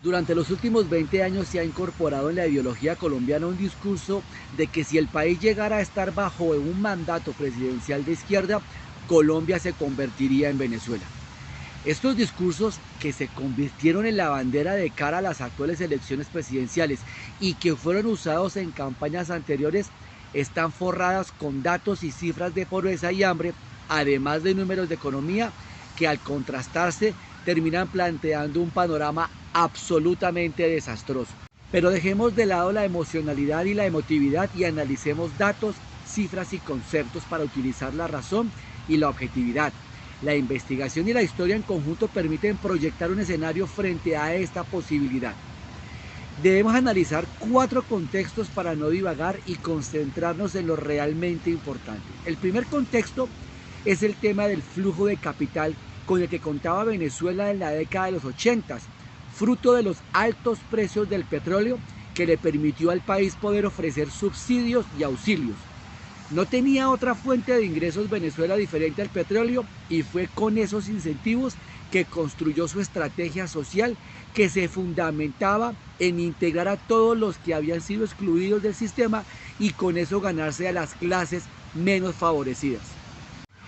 Durante los últimos 20 años se ha incorporado en la ideología colombiana un discurso de que si el país llegara a estar bajo un mandato presidencial de izquierda, Colombia se convertiría en Venezuela. Estos discursos que se convirtieron en la bandera de cara a las actuales elecciones presidenciales y que fueron usados en campañas anteriores están forradas con datos y cifras de pobreza y hambre, además de números de economía que al contrastarse terminan planteando un panorama absolutamente desastroso. Pero dejemos de lado la emocionalidad y la emotividad y analicemos datos, cifras y conceptos para utilizar la razón y la objetividad. La investigación y la historia en conjunto permiten proyectar un escenario frente a esta posibilidad. Debemos analizar 4 contextos para no divagar y concentrarnos en lo realmente importante. El primer contexto es el tema del flujo de capital con el que contaba Venezuela en la década de los 80, fruto de los altos precios del petróleo que le permitió al país poder ofrecer subsidios y auxilios. No tenía otra fuente de ingresos Venezuela diferente al petróleo y fue con esos incentivos que construyó su estrategia social que se fundamentaba en integrar a todos los que habían sido excluidos del sistema y con eso ganarse a las clases menos favorecidas.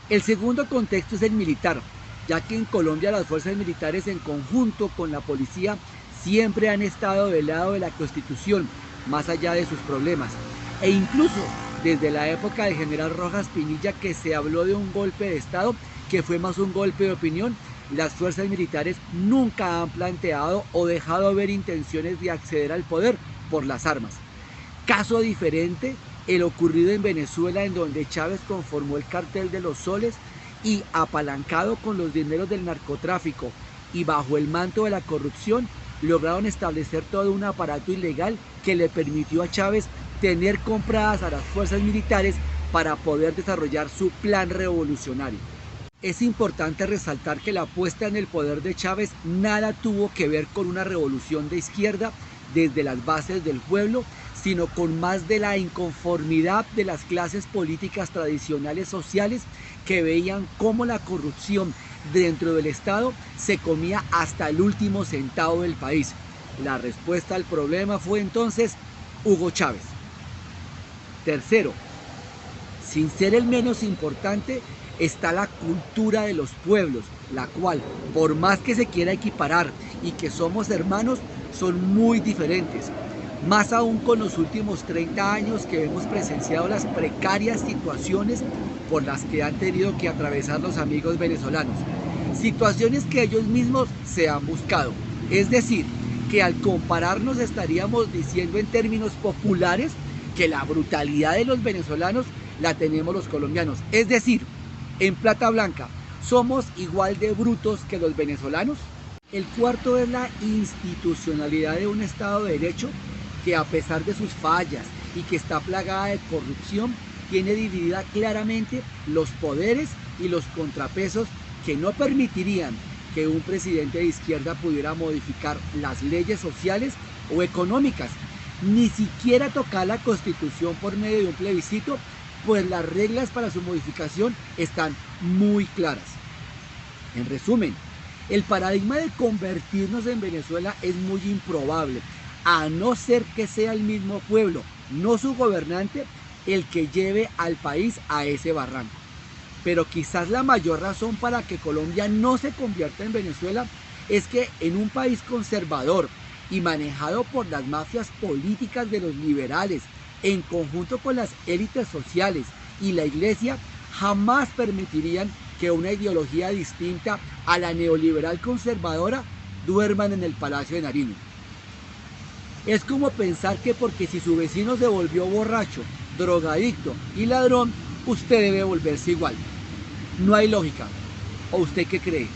El segundo contexto es el militar, ya que en Colombia las fuerzas militares en conjunto con la policía siempre han estado del lado de la Constitución, más allá de sus problemas. E incluso desde la época del general Rojas Pinilla, que se habló de un golpe de Estado, que fue más un golpe de opinión, las fuerzas militares nunca han planteado o dejado ver intenciones de acceder al poder por las armas. Caso diferente, el ocurrido en Venezuela, en donde Chávez conformó el cartel de los soles y apalancado con los dineros del narcotráfico y bajo el manto de la corrupción, lograron establecer todo un aparato ilegal que le permitió a Chávez tener compradas a las fuerzas militares para poder desarrollar su plan revolucionario. Es importante resaltar que la puesta en el poder de Chávez nada tuvo que ver con una revolución de izquierda desde las bases del pueblo, sino con más de la inconformidad de las clases políticas tradicionales sociales que veían cómo la corrupción dentro del Estado se comía hasta el último centavo del país. La respuesta al problema fue entonces Hugo Chávez. Tercero, sin ser el menos importante, está la cultura de los pueblos, la cual, por más que se quiera equiparar y que somos hermanos, son muy diferentes. Más aún con los últimos 30 años que hemos presenciado las precarias situaciones por las que han tenido que atravesar los amigos venezolanos. Situaciones que ellos mismos se han buscado. Es decir, que al compararnos estaríamos diciendo en términos populares que la brutalidad de los venezolanos la tenemos los colombianos. Es decir, en plata blanca, ¿somos igual de brutos que los venezolanos? El cuarto es la institucionalidad de un Estado de Derecho que, a pesar de sus fallas y que está plagada de corrupción, tiene dividida claramente los poderes y los contrapesos que no permitirían que un presidente de izquierda pudiera modificar las leyes sociales o económicas, ni siquiera tocar la Constitución por medio de un plebiscito, pues las reglas para su modificación están muy claras. En resumen, el paradigma de convertirnos en Venezuela es muy improbable, a no ser que sea el mismo pueblo, no su gobernante, el que lleve al país a ese barranco. Pero quizás la mayor razón para que Colombia no se convierta en Venezuela es que en un país conservador y manejado por las mafias políticas de los liberales, en conjunto con las élites sociales y la iglesia, jamás permitirían que una ideología distinta a la neoliberal conservadora duerman en el Palacio de Nariño. Es como pensar que porque si su vecino se volvió borracho, drogadicto y ladrón, usted debe volverse igual. No hay lógica. ¿O usted qué cree?